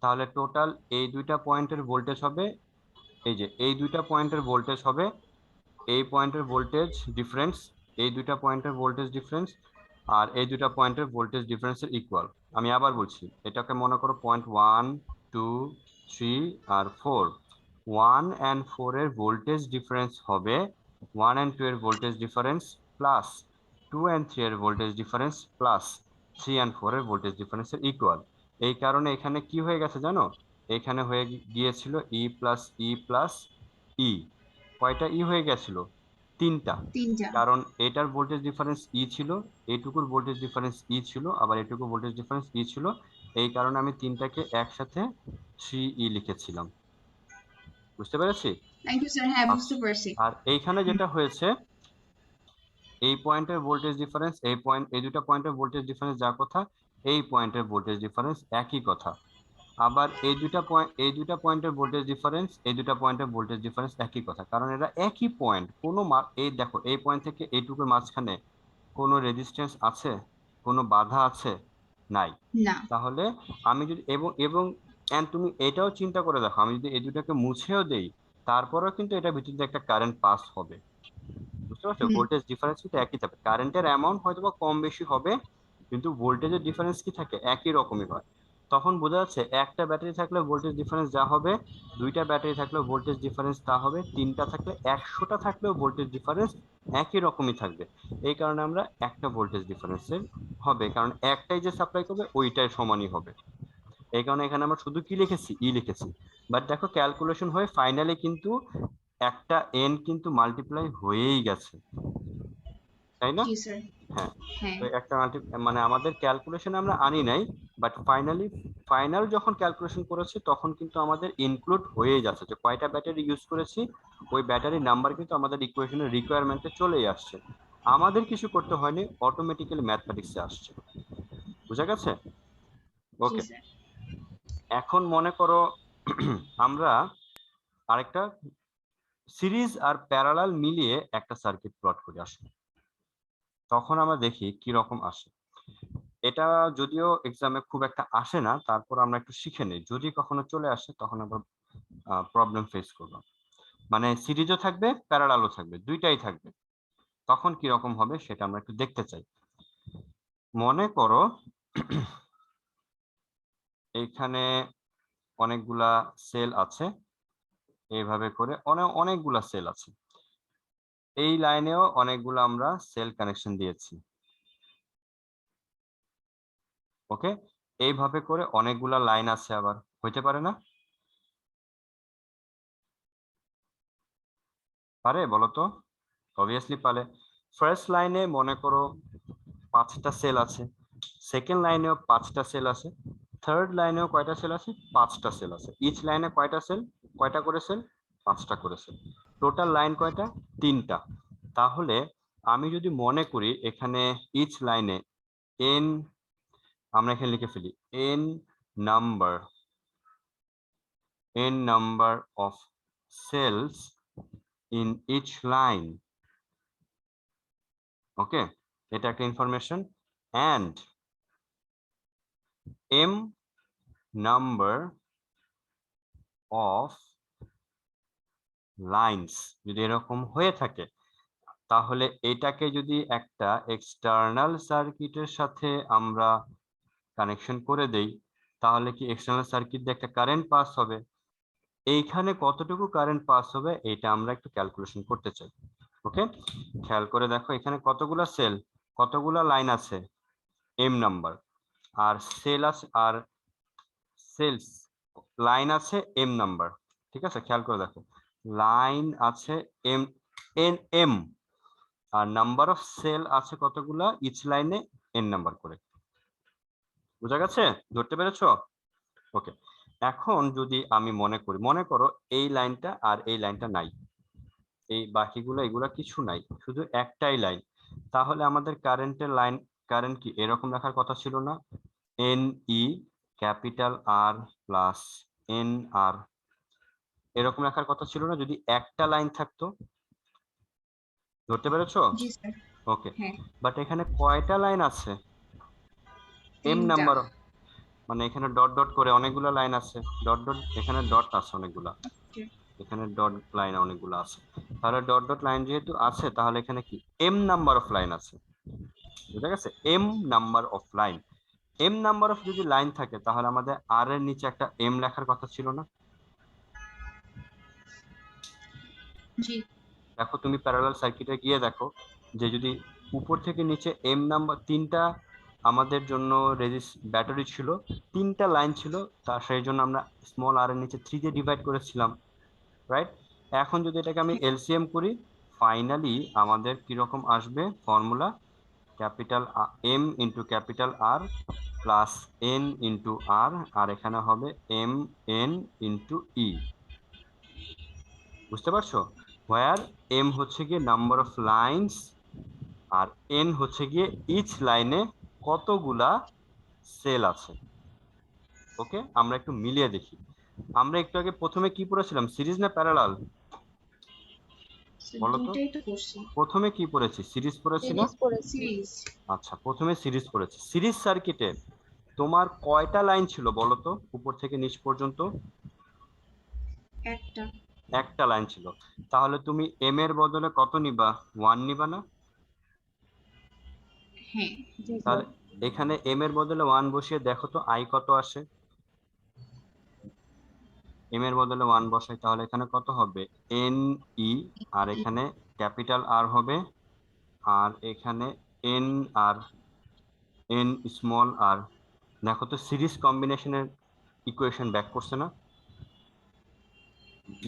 তাহলে টোটাল এই দুইটা পয়েন্টের ভোল্টেজ হবে, এই যে এই দুইটা পয়েন্টের ভোল্টেজ হবে, এই পয়েন্টের ভোল্টেজ ডিফারেন্স, এই দুইটা পয়েন্টের ভোল্টেজ ডিফারেন্স আর এই দুইটা পয়েন্টের ভোল্টেজ ডিফারেন্সের ইকুয়াল। আমি আবার বলছি, এটাকে মনে করো পয়েন্ট 1, 2, 3 আর 4, 1 and 4 এর ভোল্টেজ ডিফারেন্স হবে 1 and 2 এর ভোল্টেজ ডিফারেন্স প্লাস 2 and 3 এর ভোল্টেজ ডিফারেন্স প্লাস 3 and 4 এর ভোল্টেজ ডিফারেন্সের ইকুয়াল। এই কারণে এখানে কি হয়ে গেছে জানো, এখানে হয়ে গিয়েছিল ই প্লাস ই প্লাস ই। কয়টা ই হয়ে গেছিল? তিনটা, তিনটা। কারণ এটার ভোল্টেজ ডিফারেন্স ই ছিল, এইটুকুর ভোল্টেজ ডিফারেন্স ই ছিল, আবার এটুকু ভোল্টেজ ডিফারেন্স ই ছিল। এই কারণে আমি তিনটাকে একসাথে 3E লিখেছিলাম। বুঝতে পেরেছি? থ্যাংক ইউ স্যার, হ্যাঁ আচ্ছা, বুঝতে পারছি। আর এইখানে যেটা হয়েছে, এই পয়েন্টের ভোল্টেজ ডিফারেন্স, এই পয়েন্ট, এই দুটো পয়েন্টের ভোল্টেজ ডিফারেন্স যা কথা, এই পয়েন্টের ভোল্টেজ ডিফারেন্স একই কথা। আবার এই দুটা পয়েন্টের ভোল্টেজ ডিফারেন্স, এই দুটা পয়েন্টের ভোল্টেজ ডিফারেন্স একই কথা, কারণ এরা একই পয়েন্ট। কোনো এই দেখো, এই পয়েন্ট থেকে এইটুকুর মাঝখানে কোনো রেজিস্ট্যান্স আছে, কোনো বাধা আছে? নাই। না। তাহলে আমি যদি এবং and তুমি এটাও চিন্তা করে দেখো, আমি যদি এই দুটাকে মুছেও দেই, তারপরেও কিন্তু এটা ভিতর দিয়ে একটা কারেন্ট পাস হবে। বুঝতে পারছো? হুম। ভোল্টেজ ডিফারেন্স কিন্তু একই থাকবে, কারেন্টের অ্যামাউন্ট হয়তো বা কম বেশি হবে, কিন্তু ভোল্টেজের ডিফারেন্স কি থাকে? একই রকমই হয়। তখন বোঝা যাচ্ছে একটা ব্যাটারি থাকলে ভোল্টেজ ডিফারেন্স যা হবে, দুইটা ব্যাটারি থাকলেও ভোল্টেজ ডিফারেন্স তা হবে, তিনটা থাকলে, 100টা থাকলেও ভোল্টেজ ডিফারেন্স একই রকমই থাকবে। এই কারণে আমরা একটা ভোল্টেজ ডিফারেন্সের হবে, কারণ একটাই যে সাপ্লাই করবে ওইটাই সমানই হবে। এই কারণে এখানে আমরা শুধু কি লিখেছি? ই লিখেছি। বাট দেখো, ক্যালকুলেশন হয়ে ফাইনালি কিন্তু একটা এন কিন্তু মাল্টিপ্লাই হয়েই গেছে, তাই না? জি স্যার। হ্যাঁ। হ্যাঁ। তো একটা মানে আমাদের ক্যালকুলেশনে আমরা আনি নাই, বাট ফাইনাল যখন ক্যালকুলেশন করেছি তখন কিন্তু আমাদের ইনক্লুড হয়ে যাচ্ছে যে কয়টা ব্যাটারি ইউজ করেছি, ওই ব্যাটারির নাম্বার কিন্তু আমাদের ইকুয়েশনের রিকোয়ারমেন্টে চলেই আসছে। আমাদের কিছু করতে হয়নি, অটোমেটিক্যালি ম্যাথমেটিক্সে আসছে। বুঝা গেছে? জি ওকে, স্যার। এখন মনে করো আমরা আরেকটা সিরিজ আর প্যারালাল মিলিয়ে একটা সার্কিট প্লট করে আসি, তখন আমরা দেখি কি রকম আসে। এটা যদিও এক্সামে খুব একটা আসে না, তারপর আমরা একটু শিখে নিই, যদি কখনো চলে আসে তখন আবার প্রবলেম ফেস করব। মানে সিরিজও থাকবে, প্যারালালও থাকবে, দুইটাই থাকবে, তখন কি রকম হবে সেটা আমরা একটু দেখতে চাই। মনে করো এইখানে অনেকগুলা সেল আছে, এইভাবে করে অনেকগুলা সেল আছে, এই লাইনেও অনেকগুলো আমরা সেল কানেকশন দিয়েছি। ওকে, এইভাবে করে অনেকগুলা লাইন আছে, আবার হইতে পারে না? পারে বলো তো? অবভিয়াসলি পারে। ফার্স্ট লাইনে মনে করো 5টা সেল আছে, সেকেন্ড লাইনেও 5টা সেল আছে, থার্ড লাইনেও কয়টা সেল আছে? 5টা সেল আছে। ইচ লাইনে কয়টা সেল? কয়টা করে সেল? 5টা করে সেল। টোটাল লাইন কয়টা? 3টা। তাহলে আমি যদি মনে করি এখানে ইচ লাইনে এন, আমরা এখানে লিখে ফেলি N number of cells in each line. Okay, এটা একটা information. And M number of lines, যদি এরকম হয়ে থাকে, তাহলে এটাকে যদি একটা এক্সটার্নাল সার্কিটের সাথে আমরা কানেকশন করে দেই, তাহলে কি এক্সটার্নাল সার্কিট দিয়ে একটা কারেন্ট পাস হবে। এইখানে কতটুকু কারেন্ট পাস হবে এটা আমরা একটু ক্যালকুলেশন করতে চাই। ওকে, খেয়াল করে দেখো, এখানে কতগুলা সেল, কতগুলা লাইন আছে? M number. আর সেল আছে, আর সেলস লাইন আছে এম নাম্বার। ঠিক আছে, খেয়াল করে দেখো, লাইন আছে এম এম, আর নাম্বার অফ সেল আছে কতগুলা? ইচ লাইনে এন নাম্বার করে। বুঝা গেছে? ধরতে পেরেছো? ওকে, এখন যদি আমি মনে করো এই লাইনটা আর এই লাইনটা নাই, এই বাকিগুলো এগুলা কিছু নাই, শুধু একটাই লাইন, তাহলে আমাদের কারেন্টের লাইন, কারেন্ট কি এরকম রাখার কথা ছিল না? N E capital R plus N R, এরকম রাখার কথা ছিল না যদি একটা লাইন থাকতো? ধরতে পেরেছো? জি স্যার। ওকে, হ্যাঁ। বাট এখানে কয়টা লাইন আছে? এম তিনটা। নাম্বার, মানে এখানে ডট ডট করে অনেকগুলো লাইন আছে, ডট ডট, এখানে ডট আছে অনেকগুলা, ওকে। এখানে ডট লাইন অনেকগুলো আছে। তাহলে ডট ডট লাইন যেহেতু আছে, তাহলে এখানে কি এম নাম্বার অফ লাইন আছে। বুঝা গেছে? M number of line, m number of যদি লাইন থাকে, তাহলে আমাদের আর এর নিচে একটা এম লেখার কথা ছিল না? জি। দেখো, তুমি প্যারালাল সার্কিটে গিয়ে দেখো যে যদি উপর থেকে নিচে এম নাম্বার, তিনটা আমাদের জন্য ব্যাটারি ছিল, তিনটা লাইন ছিল, তা সেই জন্য আমরা স্মল আর এর নিচে 3 দিয়ে ডিভাইড করেছিলাম, রাইট? এখন যদি এটাকে আমি এলসিএম করি, ফাইনালি আমাদের কিরকম আসবে formula, capital M into capital R plus N into R, আর এখানে হবে এম এন ইন্টু ই। বুঝতে পারছো? হোয়ার এম হচ্ছে গিয়ে number of lines R N হচ্ছে গিয়ে ইচ লাইনে কতগুলা সেল আছে। ওকে, আমরা একটু মিলিয়ে দেখি। আমরা একটু আগে প্রথমে কি পড়েছিলাম, সিরিজ না প্যারালাল? বলো তো, দুইটাই তো করছি। প্রথমে কি পড়েছি, সিরিজ পড়েছি না? সিরিজ পড়েছি। সিরিজ আচ্ছা, প্রথমে সিরিজ পড়েছি। সিরিজ সার্কিটে তোমার কয়টা লাইন ছিল বলো তো, উপর থেকে নিচ পর্যন্ত? একটা। একটা লাইন ছিল। তাহলে তুমি এম এর বদলে কত নিবা, 1 নিবা না? হ্যাঁ। জি স্যার। তাহলে এখানে এম এর বদলে 1 বসিয়ে দেখো তো আই কত আসে। এম এর বদলে 1 বসাই, তাহলে এখানে কত হবে, এন ই, আর এখানে ক্যাপিটাল আর হবে, আর এখানে এন আর এন স্মল আর। দেখো তো সিরিজ কম্বিনেশনের ইকুয়েশন ব্যাক করছে না?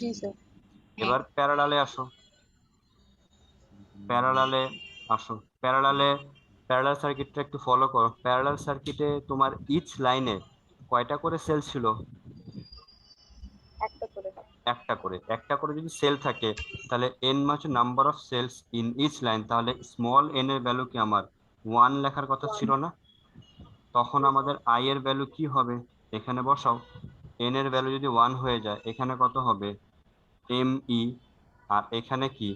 জি স্যার। হ্যাঁ। এবার প্যারালালে আসো, প্যারালালে আসো, প্যারালালে প্যারালাল সার্কিটটা একটু ফলো করো। প্যারালাল সার্কিটে তোমার ইচ লাইনে কয়টা করে সেল ছিল? একটা করে। একটা করে। একটা করে যদি সেল থাকে, তাহলে এন হচ্ছে number of cells in each line, তাহলে স্মল এন এর ভ্যালু কি আমার 1 লেখার কথা ছিল না? তখন আমাদের আই এর ভ্যালু কি হবে, এখানে বসাও। এন এর ভ্যালু যদি 1 হয়ে যায়, এখানে কত হবে, এম ই, আর এখানে কি,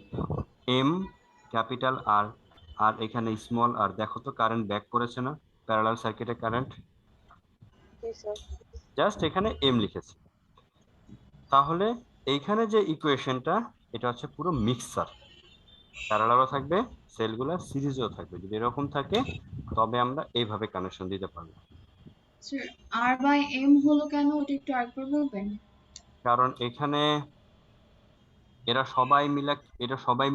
এম ক্যাপিটাল আর, আর এখানে স্মল আর। দেখো তো কারেন্ট ব্যাক করেছে না, প্যারালাল সার্কিটে কারেন্ট। জি স্যার। জাস্ট এখানে এম লিখেছি। তাহলে এইখানে যে ইকুয়েশনটা, এটা হচ্ছে পুরো মিক্সার, প্যারালালও থাকবে সেলগুলো, সিরিজও থাকবে। যদি এরকম থাকে তবে আমরা এইভাবে কানেকশন দিতে পারবো। স্যার, আর বাই এম হলো কেন, ওটা একটু আরেকবার বলবেন? কারণ এখানে এরা সবাই মিলে, এরা সবাই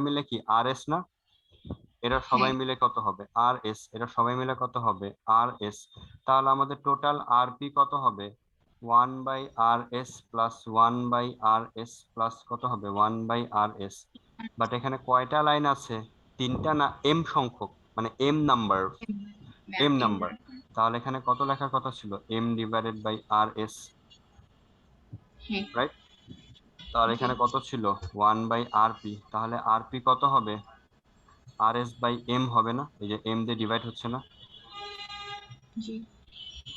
মিলে কি আর এস না? এরা সবাই হ্যাঁ। মিলে কত হবে, আর এস। এরা সবাই মিলে কত হবে, আর এস। তাহলে আমাদের টোটাল আর পি কত হবে, 1/RS প্লাস 1/RS প্লাস কত হবে, 1/RS। বাট এখানে কয়টা লাইন আছে, তিনটা না, এম সংখ্যক, মানে m number, m m number. তাহলে এখানে কত লেখার কথা ছিল, m divided by r s, হ্যাঁ। রাইট? তাহলে জি। এখানে কত ছিল, 1/RP। তাহলে আরপি কত হবে, আর এস বাই এম হবে না? এই যে এম দিয়ে ডিভাইড হচ্ছে না, জি।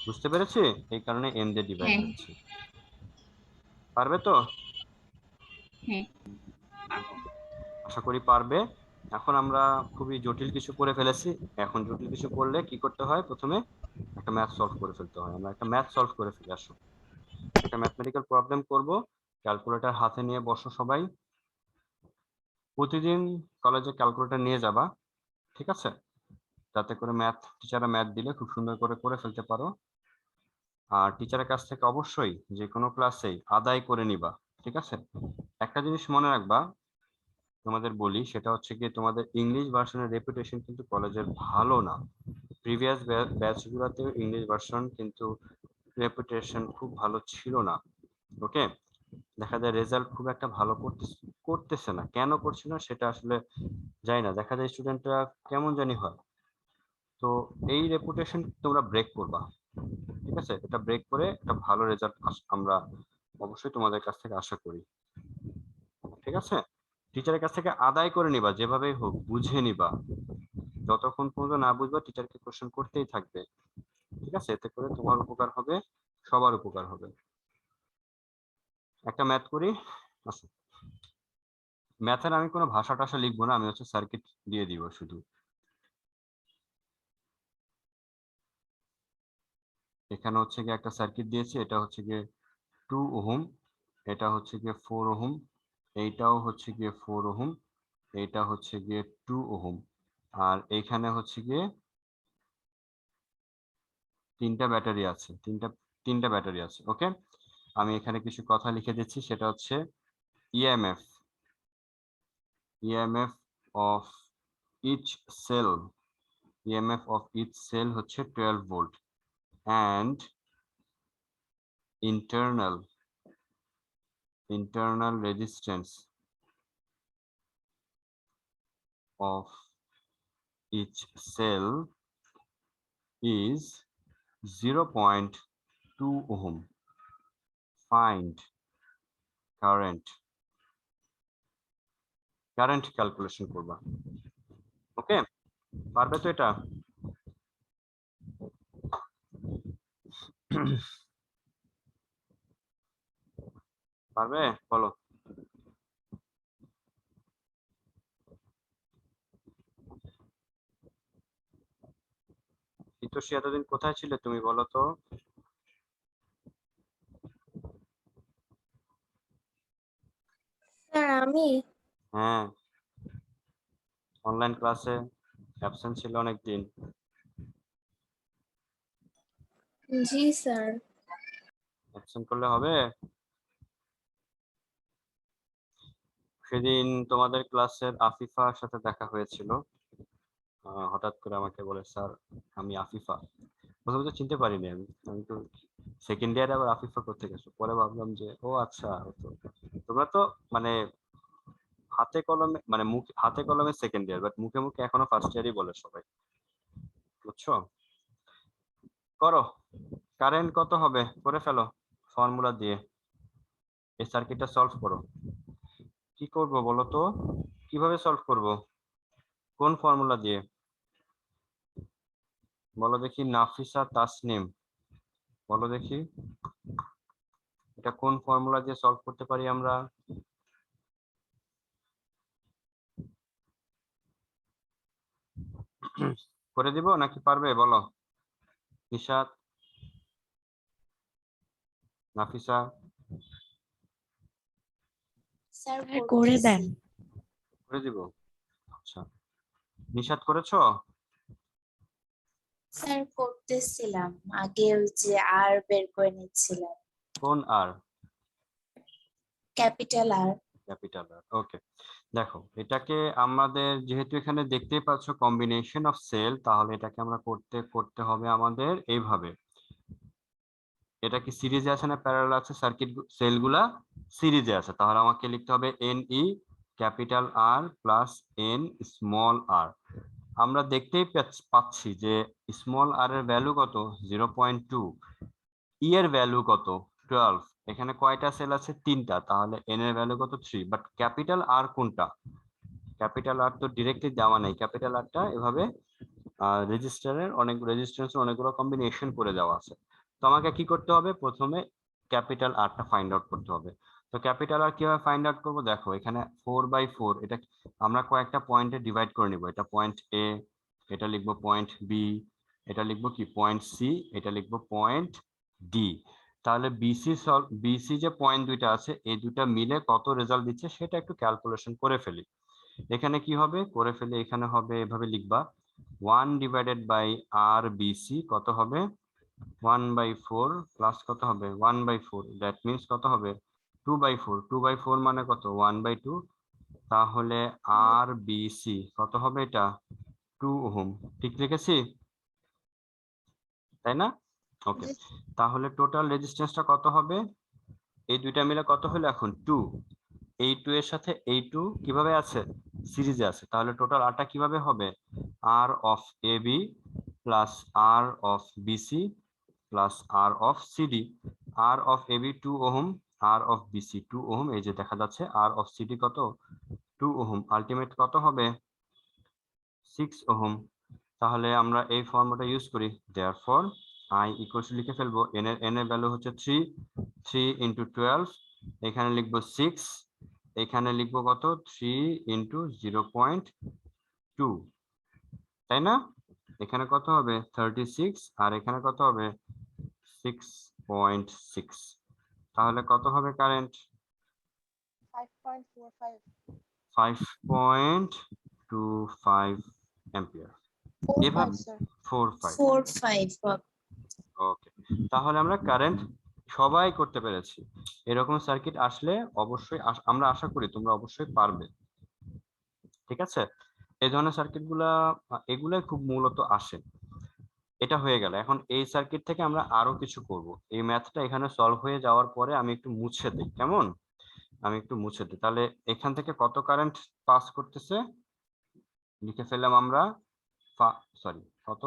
বুঝতে পেরেছি? এই কারণে এম দিয়ে ডিভাইড হ্যাঁ। হচ্ছে। পারবে তো? হ্যাঁ, পারবো। আশা করি পারবে। এখন আমরা খুবই জটিল কিছু করে ফেলেছি। এখন জটিল কিছু করলে কি করতে হয়, প্রথমে একটা ম্যাথ সলভ করে ফেলতে হয়। আমরা একটা ম্যাথ সলভ করে ফেলে আসো, একটা ম্যাথমেটিক্যাল প্রবলেম করব। ক্যালকুলেটর হাতে নিয়ে বসো সবাই। প্রতিদিন কলেজে ক্যালকুলেটর নিয়ে যাবা, ঠিক আছে? যাতে করে ম্যাথ টিচাররা ম্যাথ দিলে খুব সুন্দর করে করে ফেলতে পারো। আর টিচারের কাছ থেকে অবশ্যই যে কোনো ক্লাসেই আদায় করে নিবা, ঠিক আছে? একটা জিনিস মনে রাখবা, তোমাদের বলি, সেটা হচ্ছে কি, তোমাদের ইংলিশ ভার্সনের রেপুটেশন কিন্তু কলেজের ভালো না। প্রিভিয়াস ব্যাচগুলোতেও ইংলিশ ভার্সন কিন্তু রেপুটেশন খুব ভালো ছিল না। ওকে, দেখা যায় রেজাল্ট খুব একটা ভালো করতেছে না। কেন করছে না সেটা আসলে জানি না, দেখা যায় স্টুডেন্টরা কেমন জানি হয়। তো এই রেপুটেশন তোমরা ব্রেক করবা, ঠিক আছে? এটা ব্রেক করে একটা ভালো রেজাল্ট আমরা অবশ্যই তোমাদের কাছ থেকে আশা করি, ঠিক আছে? টিচারের কাছ থেকে আদায় করে নিবা, যেভাবেই হোক বুঝে নিবা। যতক্ষণ পর্যন্ত না বুঝবা, টিচারকে কোশ্চেন করতেই থাকবে, ঠিক আছে? এতে করে তোমার উপকার হবে, সবার উপকার হবে। একটা ম্যাথ করি, আচ্ছা। ম্যাথের আমি কোনো ভাষা টাষা লিখবো না, আমি হচ্ছে সার্কিট দিয়ে দিব শুধু। এখানে হচ্ছে গিয়ে একটা সার্কিট দিয়েছি, এটা হচ্ছে গিয়ে 2 ওহম, এটা হচ্ছে গিয়ে 4 ওহম, এইটাও হচ্ছে গিয়ে 4 ওহম, এইটা হচ্ছে গিয়ে 2 ওহম, আর এইখানে হচ্ছে গিয়ে তিনটা ব্যাটারি আছে, তিনটা ব্যাটারি আছে। ওকে, আমি এখানে কিছু কথা লিখে দিচ্ছি, সেটা হচ্ছে EMF, EMF of each cell, EMF of each cell হচ্ছে 12 volt, and internal resistance of each cell is 0.2 ohm. Find current calculation করবা। ওকে, পারবে তো এটা? পারবে? বলো। হিতোষী, এতদিন কোথায় ছিলে তুমি, বলো তো? স্যার আমি হ্যাঁ, অনলাইন ক্লাসে অ্যাবসেন্ট ছিল অনেকদিন। জি স্যার। অ্যাবসেন্ট করলে হবে? সেদিন তোমাদের ক্লাসের আফিফার সাথে দেখা হয়েছিল। হঠাৎ করে আমাকে বলে, স্যার আমি আফিফা। প্রথমে তো চিনতে পারিনি, আমি তো সেকেন্ড ইয়ারে আবার আফিফা করতে গেছো। পরে ভাবলাম যে ও আচ্ছা, তোমরা তো মানে হাতে কলমে মানে হাতে কলমে সেকেন্ড ইয়ার, বাট মুখে মুখে এখনো ফার্স্ট ইয়ারই বলে সবাই, বুঝছো? করো, কারেন্ট কত হবে করে ফেলো ফর্মুলা দিয়ে। এই সার্কিটটা সলভ করো। কি করব বলো তো, কিভাবে সলভ করব, কোন ফর্মুলা দিয়ে বলো দেখি? নাফিসা তাসনিম, বলো দেখি এটা কোন ফর্মুলা দিয়ে সলভ করতে পারি আমরা? করে দিব নাকি পারবে বলো? নিশাত, নাফিসা? স্যার করে দেন। করে দিব। আচ্ছা, নিশাত করেছো? স্যার করতেছিলাম, আগে ওই যে আর বের করে নিচ্ছিলাম, কোন আর? ক্যাপিটাল আর। ক্যাপিটাল আর, ওকে। দেখো, এটাকে আমাদের যেহেতু এখানে দেখতেই পাচ্ছ কম্বিনেশন অফ সেল, তাহলে এটাকে আমরা করতে হবে আমাদের এইভাবে। এটা কি সিরিজে আছে না প্যারালাল আছে? সার্কিট সেলগুলা সিরিজে আছে, তাহলে আমাকে লিখতে হবে NE capital R plus N small R. আমরা দেখতেই পাচ্ছি যে স্মল আর এর ভ্যালু কত? 0.2। ই এর ভ্যালু কত? 12। এখানে কয়টা সেল আছে? 3টা, তাহলে এন এর ভ্যালু কত? 3। বাট ক্যাপিটাল আর কোনটা? ক্যাপিটাল আর তো ডিরেক্টলি দেওয়া নাই, ক্যাপিটাল আরটা এভাবে রেজিস্ট্যান্সের অনেকগুলো কম্বিনেশন করে দেওয়া আছে। তো আমাকে কি করতে হবে? প্রথমে ক্যাপিটাল আরটা ফাইন্ড আউট করতে হবে। তো ক্যাপিটাল আর কিভাবে ফাইন্ড আউট করবো? দেখো এখানে 4/4, এটা আমরা কয়েকটা পয়েন্টে ডিভাইড করে নিব। এটা পয়েন্ট এ, এটা লিখবো পয়েন্ট বি, এটা লিখবো কি পয়েন্ট সি, এটা লিখবো পয়েন্ট ডি। তাহলে বিসি যে পয়েন্ট দুইটা আছে, এই দুইটা মিলে কত রেজাল্ট দিচ্ছে সেটা একটু ক্যালকুলেশন করে ফেলি। এখানে কি হবে করে ফেলি, এখানে হবে এভাবে লিখবা 1/r/bc কত হবে? 1/4 প্লাস কত হবে? 1/4, দ্যাট মিনস কত হবে? 2/4। 2/4 মানে কত? 1/2। তাহলে RBC কত হবে? এটা 2 ওহম। ঠিক লিখেছি তাই না? ওকে, তাহলে টোটাল রেজিস্ট্যান্সটা কত হবে? এই দুইটা মিলে কত হলো এখন? 2। এই 2 এর সাথে এই 2 কিভাবে আছে? সিরিজে আছে। তাহলে টোটাল আরটা কিভাবে হবে? R of AB plus R of BC plus R of CD. R of AB 2 ohm, R of BC 2 ohm, এই যে দেখা যাচ্ছে। আর অফ সিডি কত? 2 ওহম। আলটিমেট কত হবে? 6 ওহম। তাহলে আমরা এই ফর্মুলাটা ইউজ করি। দেয়ারফর I ইকুয়ালস লিখে ফেলবো n এর ভ্যালু হচ্ছে 3 ইন্টু 12, এখানে লিখবো 6, এখানে লিখবো কত? 3 ইন্টু 0.2, তাই না? এখানে কত হবে? 36, আর এখানে কত হবে? 6.6। তাহলে কত হবে কারেন্ট? 5.45 5.25 অ্যাম্পিয়ার। এভাবে 45। 4-5। ওকে, তাহলে আমরা কারেন্ট সবাই করতে পেরেছি। এরকম সার্কিট আসলে অবশ্যই আমরা আশা করি তোমরা অবশ্যই পারবে। ঠিক আছে, এই ধরনের সার্কিট এগুলাই খুব মূলত আসে। এটা হয়ে গেল। এখন এই সার্কিট থেকে আমরা আরো কিছু করব। এই ম্যাথটা এখানে সলভ হয়ে যাওয়ার পরে আমি একটু মুছে দিই, কেমন? আমি একটু মুছে দিই। তাহলে এখান থেকে কত কারেন্ট পাস করতেছে? লিখে ফেললাম আমরা সরি কত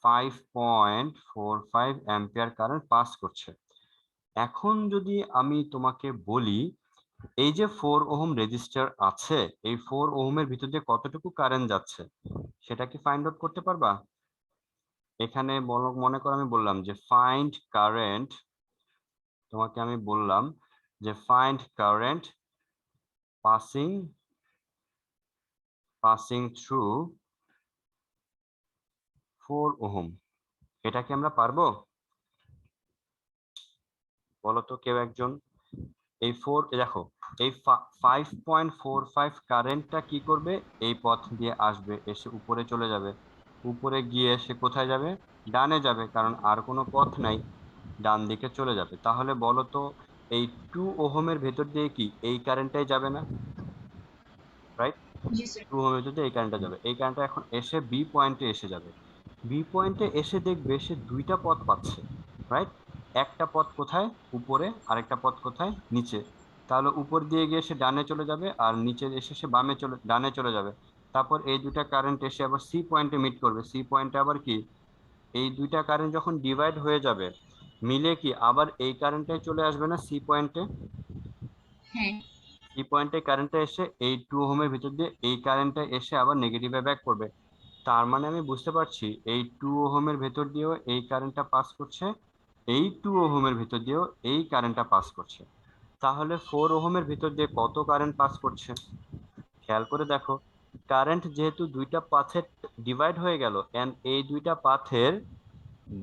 5.45 অ্যাম্পিয়ার কারেন্ট পাস করছে। এখন যদি আমি তোমাকে বলি এই যে 4 ওহম রেজিস্টার আছে, এই 4 ওহমের ভিতর দিয়ে কতটুকু কারেন্ট যাচ্ছে সেটা কি ফাইন্ড আউট করতে পারবা? এখানে মনে করো আমি বললাম যে ফাইন্ড কারেন্ট, তোমাকে আমি বললাম যে find current passing through 4 ohm. এটা কি আমরা পারবো? বলো তো কেউ একজন। এই দেখো এই 5.45 কারেন্টটা কি করবে, এই পথ দিয়ে আসবে, এসে উপরে চলে যাবে, উপরে গিয়ে সে কোথায় যাবে? ডানে যাবে, কারণ আর কোনো পথ নাই, ডান দিকে চলে যাবে। তাহলে বলো তো এই 2 ওহমের ভেতর দিয়ে কি এই কারেন্টটাই যাবে না? রাইট, জি স্যার। 2 ওহমের ভেতর দিয়ে এই কারেন্টটা যাবে, এই কারেন্টটা এখন এসে বি পয়েন্টে এসে যাবে, বি পয়েন্টে এসে দেখবে সে দুইটা পথ পাচ্ছে, রাইট? একটা পথ কোথায়? উপরে, আরেকটা পথ কোথায়? নিচে। তাহলে উপর দিয়ে গিয়ে সে ডানে চলে যাবে, আর নিচে এসে সে ডানে চলে যাবে। তারপর এই দুইটা কারেন্ট এসে আবার সি পয়েন্টে মিট করবে, সি পয়েন্টে আবার কি এই দুইটা কারেন্ট যখন ডিভাইড হয়ে যাবে মিলে কি আবার এই কারেন্টটাই চলে আসবে না সি পয়েন্টে? হ্যাঁ। সি পয়েন্টে কারেন্টটা এসে এই 2 ওহমের ভিতর দিয়ে এই কারেন্টটা এসে আবার নেগেটিভে ব্যাক করবে। তার মানে আমি বুঝতে পারছি এই 2 ওহমের ভেতর দিয়েও এই কারেন্টটা পাস করছে, এই 2 ওহমের ভেতর দিয়েও এই কারেন্টটা পাস করছে। তাহলে 4 ওহমের ভেতর দিয়ে কত কারেন্ট পাস করছে? খেয়াল করে দেখো, কারেন্ট যেহেতু দুইটা পাথে ডিভাইড হয়ে গেল এন্ড এই দুইটা পাথের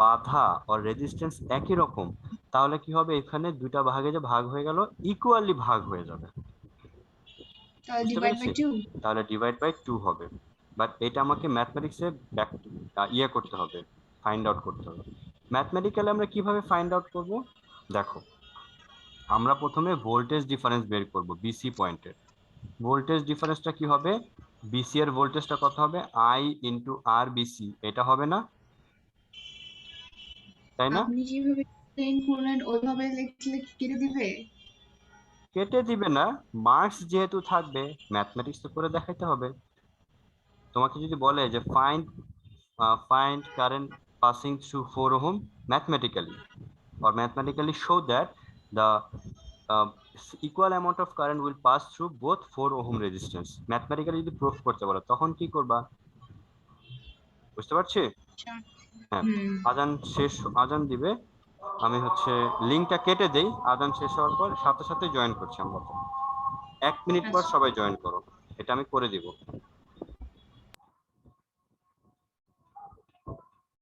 বাধা আর রেজিস্ট্যান্স একই রকম, তাহলে কি হবে, এখানে দুইটা ভাগে যে ভাগ হয়ে গেল ইকুয়ালি ভাগ হয়ে যাবে। তাহলে বুঝতে ডিভাইড বাই পেরেছি? 2। তাহলে ডিভাইড বাই 2 হবে। বাট এটা আমাকে ম্যাথমেটিক্সে ইয়ে করতে হবে, ফাইন্ড আউট করতে হবে। ম্যাথমেটিক্যালি আমরা কিভাবে ফাইন্ড আউট করব? দেখো, আমরা প্রথমে ভোল্টেজ ডিফারেন্স বের করব বিসি পয়েন্টের। ভোল্টেজ ডিফারেন্সটা কি হবে? বিসি এর ভোল্টেজটা কত হবে? আই ইন্টু আর বিসি, এটা হবে না? তাই না? আপনি যেভাবে এক্সপ্লেইন করলেন ওইভাবে লিখলে কি কেটে দিবে? কেটে দিবে না, মার্কস যেহেতু থাকবে ম্যাথমেটিক্স তো করে দেখাইতে হবে। তোমাকে যদি বলে যে find current passing through 4 ohm mathematically, or mathematically show that the uh, equal amount of current will pass through both 4 ohm resistance, mathematically যদি প্রুফ করতে বলো তখন কি করবা? বুঝতে পারছি? আচ্ছা। হ্যাঁ, হুম। আজান দিবে, আমি লিংকটা কেটে দেই, আজান শেষ হওয়ার পর সাথে সাথে জয়েন করছি আমরা। 1 মিনিট পর আচ্ছা। সবাই জয়েন করো, এটা আমি করে দিব।